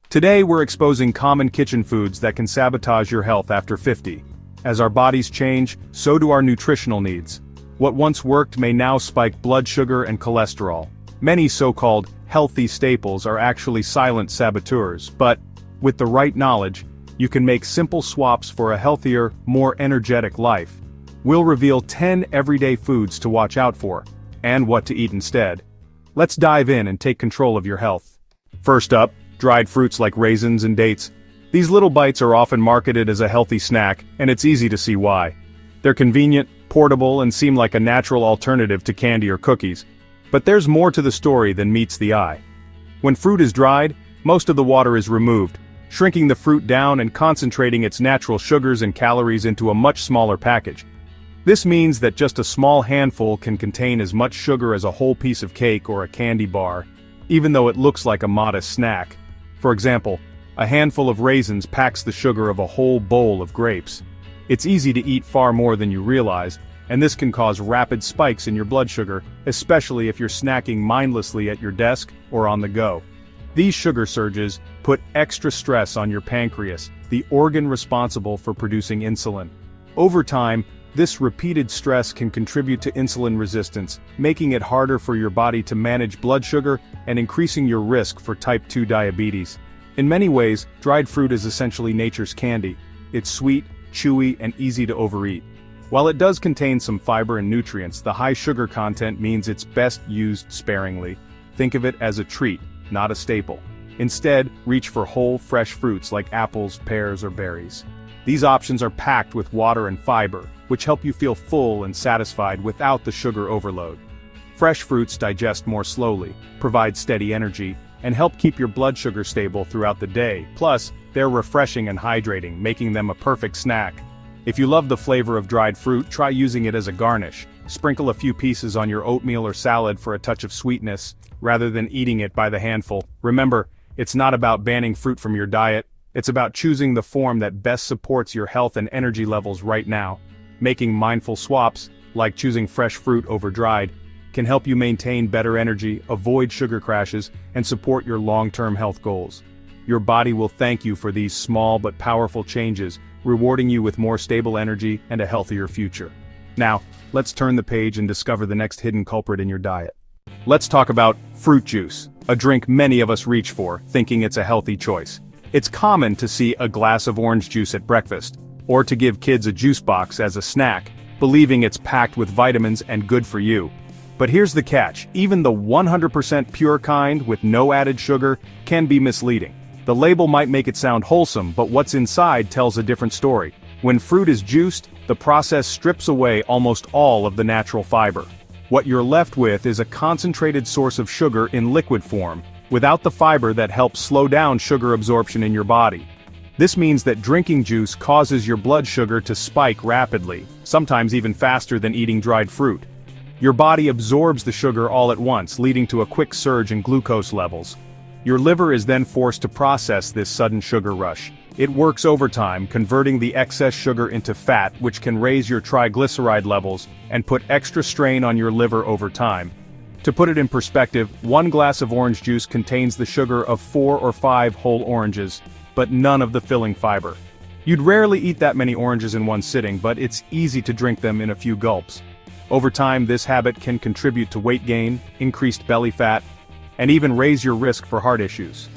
Today we're exposing common kitchen foods that can sabotage your health after 50. As our bodies change, so do our nutritional needs. What once worked may now spike blood sugar and cholesterol. Many so-called healthy staples are actually silent saboteurs, but with the right knowledge, you can make simple swaps for a healthier, more energetic life. We'll reveal 10 everyday foods to watch out for, and what to eat instead. Let's dive in and take control of your health. First up, dried fruits like raisins and dates. These little bites are often marketed as a healthy snack, and it's easy to see why. They're convenient, portable, and seem like a natural alternative to candy or cookies. But there's more to the story than meets the eye. When fruit is dried, most of the water is removed, shrinking the fruit down and concentrating its natural sugars and calories into a much smaller package. This means that just a small handful can contain as much sugar as a whole piece of cake or a candy bar, even though it looks like a modest snack. For example, a handful of raisins packs the sugar of a whole bowl of grapes. It's easy to eat far more than you realize, and this can cause rapid spikes in your blood sugar, especially if you're snacking mindlessly at your desk or on the go. These sugar surges put extra stress on your pancreas, the organ responsible for producing insulin. Over time, this repeated stress can contribute to insulin resistance, making it harder for your body to manage blood sugar and increasing your risk for type 2 diabetes. In many ways, dried fruit is essentially nature's candy. It's sweet, chewy, and easy to overeat. While it does contain some fiber and nutrients, the high sugar content means it's best used sparingly. Think of it as a treat, not a staple. Instead, reach for whole, fresh fruits like apples, pears, or berries. These options are packed with water and fiber, which help you feel full and satisfied without the sugar overload. Fresh fruits digest more slowly, provide steady energy, and help keep your blood sugar stable throughout the day. Plus, they're refreshing and hydrating, making them a perfect snack. If you love the flavor of dried fruit, try using it as a garnish. Sprinkle a few pieces on your oatmeal or salad for a touch of sweetness, rather than eating it by the handful. Remember, it's not about banning fruit from your diet. It's about choosing the form that best supports your health and energy levels right now. Making mindful swaps, like choosing fresh fruit over dried, can help you maintain better energy, avoid sugar crashes, and support your long-term health goals. Your body will thank you for these small but powerful changes, rewarding you with more stable energy and a healthier future. Now, let's turn the page and discover the next hidden culprit in your diet. Let's talk about fruit juice, a drink many of us reach for, thinking it's a healthy choice. It's common to see a glass of orange juice at breakfast, or to give kids a juice box as a snack, believing it's packed with vitamins and good for you. But here's the catch, even the 100% pure kind with no added sugar can be misleading. The label might make it sound wholesome, but what's inside tells a different story. When fruit is juiced, the process strips away almost all of the natural fiber. What you're left with is a concentrated source of sugar in liquid form, without the fiber that helps slow down sugar absorption in your body. This means that drinking juice causes your blood sugar to spike rapidly, sometimes even faster than eating dried fruit. Your body absorbs the sugar all at once, leading to a quick surge in glucose levels. Your liver is then forced to process this sudden sugar rush. It works overtime, converting the excess sugar into fat, which can raise your triglyceride levels and put extra strain on your liver over time. To put it in perspective, 1 glass of orange juice contains the sugar of 4 or 5 whole oranges, but none of the filling fiber. You'd rarely eat that many oranges in one sitting, but it's easy to drink them in a few gulps. Over time, this habit can contribute to weight gain, increased belly fat, and even raise your risk for heart issues.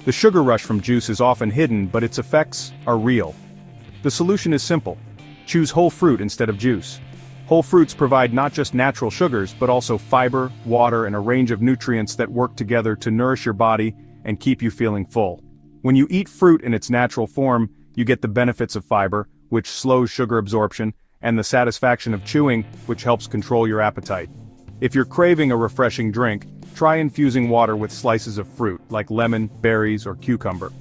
The sugar rush from juice is often hidden, but its effects are real. The solution is simple. Choose whole fruit instead of juice. Whole fruits provide not just natural sugars, but also fiber, water, and a range of nutrients that work together to nourish your body and keep you feeling full. When you eat fruit in its natural form, you get the benefits of fiber, which slows sugar absorption, and the satisfaction of chewing, which helps control your appetite. If you're craving a refreshing drink, try infusing water with slices of fruit, like lemon, berries, or cucumber.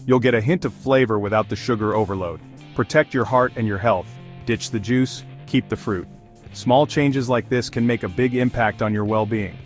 You'll get a hint of flavor without the sugar overload. Protect your heart and your health. Ditch the juice, keep the fruit. Small changes like this can make a big impact on your well-being.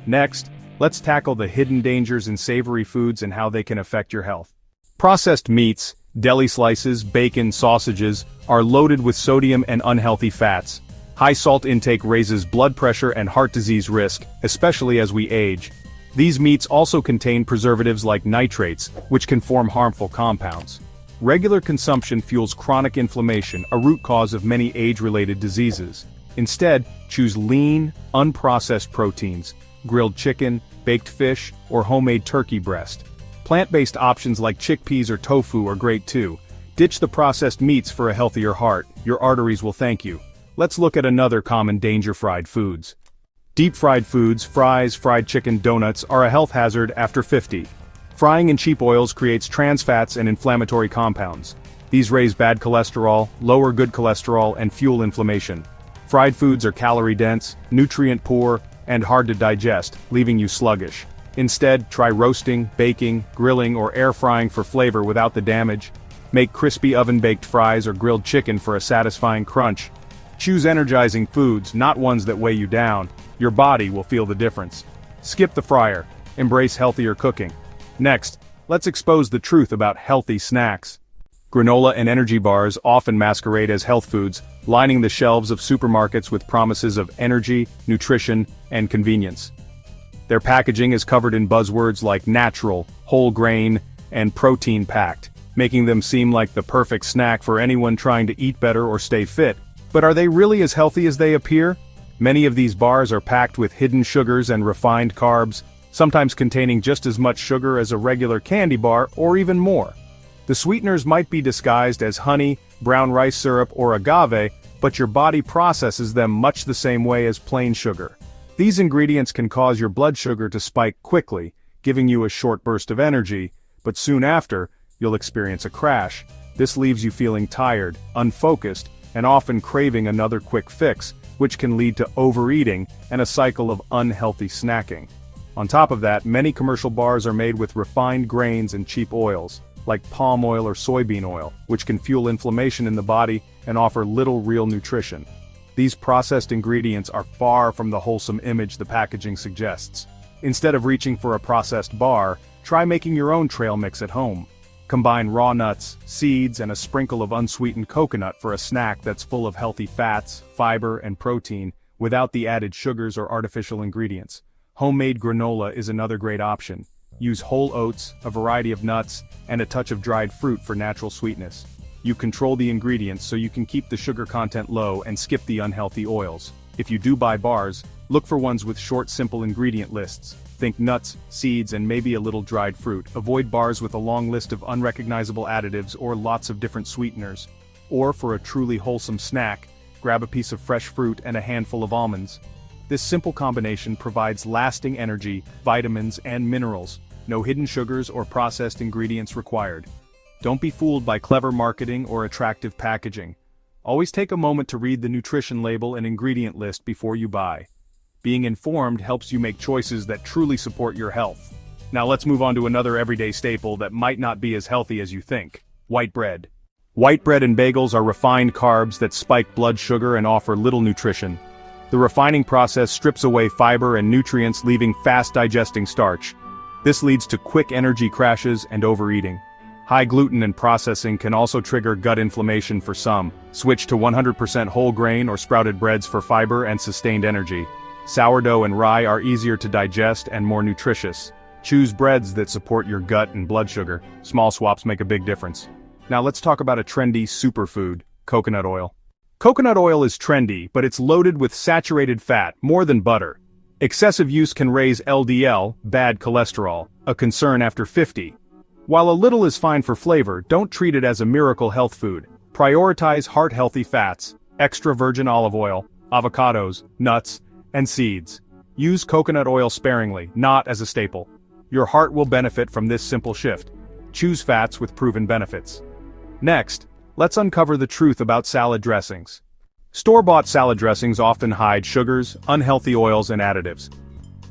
Next, let's tackle the hidden dangers in savory foods and how they can affect your health. Processed meats, deli slices, bacon, sausages, are loaded with sodium and unhealthy fats. High salt intake raises blood pressure and heart disease risk, especially as we age. These meats also contain preservatives like nitrates, which can form harmful compounds. Regular consumption fuels chronic inflammation, a root cause of many age-related diseases. Instead, choose lean, unprocessed proteins, grilled chicken, baked fish, or homemade turkey breast. Plant-based options like chickpeas or tofu are great too. Ditch the processed meats for a healthier heart. Your arteries will thank you. Let's look at another common danger: fried foods. Deep-fried foods, fries, fried chicken, donuts, are a health hazard after 50. Frying in cheap oils creates trans fats and inflammatory compounds. These raise bad cholesterol, lower good cholesterol, and fuel inflammation. Fried foods are calorie-dense, nutrient-poor, and hard to digest, leaving you sluggish. Instead, try roasting, baking, grilling, or air frying for flavor without the damage. Make crispy oven-baked fries or grilled chicken for a satisfying crunch. Choose energizing foods, not ones that weigh you down. Your body will feel the difference. Skip the fryer. Embrace healthier cooking. Next, let's expose the truth about healthy snacks. Granola and energy bars often masquerade as health foods, lining the shelves of supermarkets with promises of energy, nutrition, and convenience. Their packaging is covered in buzzwords like natural, whole grain, and protein-packed, making them seem like the perfect snack for anyone trying to eat better or stay fit. But are they really as healthy as they appear? Many of these bars are packed with hidden sugars and refined carbs, sometimes containing just as much sugar as a regular candy bar or even more. The sweeteners might be disguised as honey, brown rice syrup, or agave, but your body processes them much the same way as plain sugar. These ingredients can cause your blood sugar to spike quickly, giving you a short burst of energy, but soon after, you'll experience a crash. This leaves you feeling tired, unfocused, and often craving another quick fix, which can lead to overeating and a cycle of unhealthy snacking. On top of that, many commercial bars are made with refined grains and cheap oils, like palm oil or soybean oil, which can fuel inflammation in the body and offer little real nutrition. These processed ingredients are far from the wholesome image the packaging suggests. Instead of reaching for a processed bar, try making your own trail mix at home. Combine raw nuts, seeds, and a sprinkle of unsweetened coconut for a snack that's full of healthy fats, fiber, and protein, without the added sugars or artificial ingredients. Homemade granola is another great option. Use whole oats, a variety of nuts, and a touch of dried fruit for natural sweetness. You control the ingredients so you can keep the sugar content low and skip the unhealthy oils. If you do buy bars, look for ones with short, simple ingredient lists. Think nuts, seeds, and maybe a little dried fruit. Avoid bars with a long list of unrecognizable additives or lots of different sweeteners. Or for a truly wholesome snack, grab a piece of fresh fruit and a handful of almonds. This simple combination provides lasting energy, vitamins, and minerals. No hidden sugars or processed ingredients required. Don't be fooled by clever marketing or attractive packaging. Always take a moment to read the nutrition label and ingredient list before you buy. Being informed helps you make choices that truly support your health. Now let's move on to another everyday staple that might not be as healthy as you think: white bread. White bread and bagels are refined carbs that spike blood sugar and offer little nutrition. The refining process strips away fiber and nutrients, leaving fast-digesting starch. This leads to quick energy crashes and overeating. High gluten and processing can also trigger gut inflammation for some. Switch to 100% whole grain or sprouted breads for fiber and sustained energy. Sourdough and rye are easier to digest and more nutritious. Choose breads that support your gut and blood sugar. Small swaps make a big difference. Now let's talk about a trendy superfood: coconut oil. Coconut oil is trendy, but it's loaded with saturated fat, more than butter. Excessive use can raise LDL, bad cholesterol, a concern after 50. While a little is fine for flavor, don't treat it as a miracle health food. Prioritize heart-healthy fats, extra virgin olive oil, avocados, nuts, and seeds. Use coconut oil sparingly, not as a staple. Your heart will benefit from this simple shift. Choose fats with proven benefits. Next, let's uncover the truth about salad dressings. Store-bought salad dressings often hide sugars, unhealthy oils, and additives.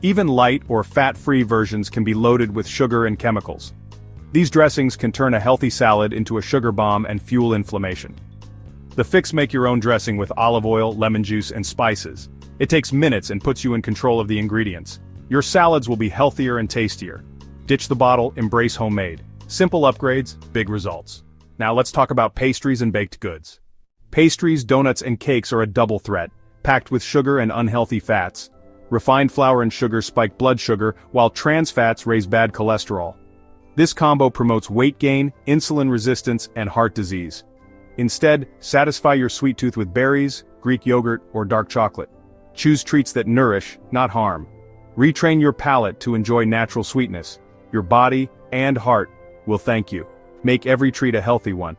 Even light or fat-free versions can be loaded with sugar and chemicals. These dressings can turn a healthy salad into a sugar bomb and fuel inflammation. The fix: make your own dressing with olive oil, lemon juice, and spices. It takes minutes and puts you in control of the ingredients. Your salads will be healthier and tastier. Ditch the bottle, embrace homemade. Simple upgrades, big results. Now let's talk about pastries and baked goods. Pastries, donuts, and cakes are a double threat, packed with sugar and unhealthy fats. Refined flour and sugar spike blood sugar, while trans fats raise bad cholesterol. This combo promotes weight gain, insulin resistance, and heart disease. Instead, satisfy your sweet tooth with berries, Greek yogurt, or dark chocolate. Choose treats that nourish, not harm. Retrain your palate to enjoy natural sweetness. Your body and heart will thank you. Make every treat a healthy one.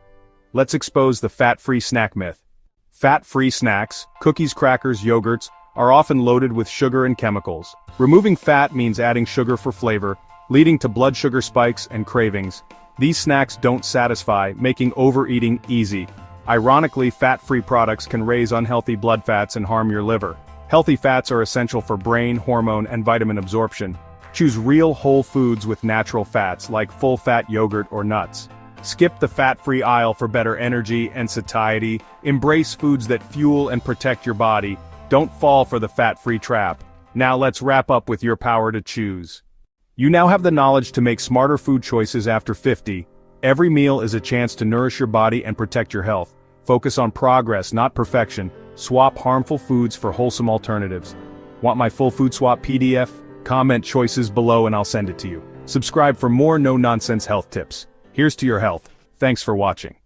Let's expose the fat-free snack myth. Fat-free snacks, cookies, crackers, yogurts, are often loaded with sugar and chemicals. Removing fat means adding sugar for flavor, leading to blood sugar spikes and cravings. These snacks don't satisfy, making overeating easy. Ironically, fat-free products can raise unhealthy blood fats and harm your liver. Healthy fats are essential for brain, hormone, and vitamin absorption. Choose real whole foods with natural fats like full-fat yogurt or nuts. Skip the fat-free aisle for better energy and satiety. Embrace foods that fuel and protect your body. Don't fall for the fat-free trap. Now let's wrap up with your power to choose. You now have the knowledge to make smarter food choices after 50. Every meal is a chance to nourish your body and protect your health. Focus on progress, not perfection. Swap harmful foods for wholesome alternatives. Want my full food swap PDF? Comment choices below and I'll send it to you. Subscribe for more no-nonsense health tips. Here's to your health. Thanks for watching.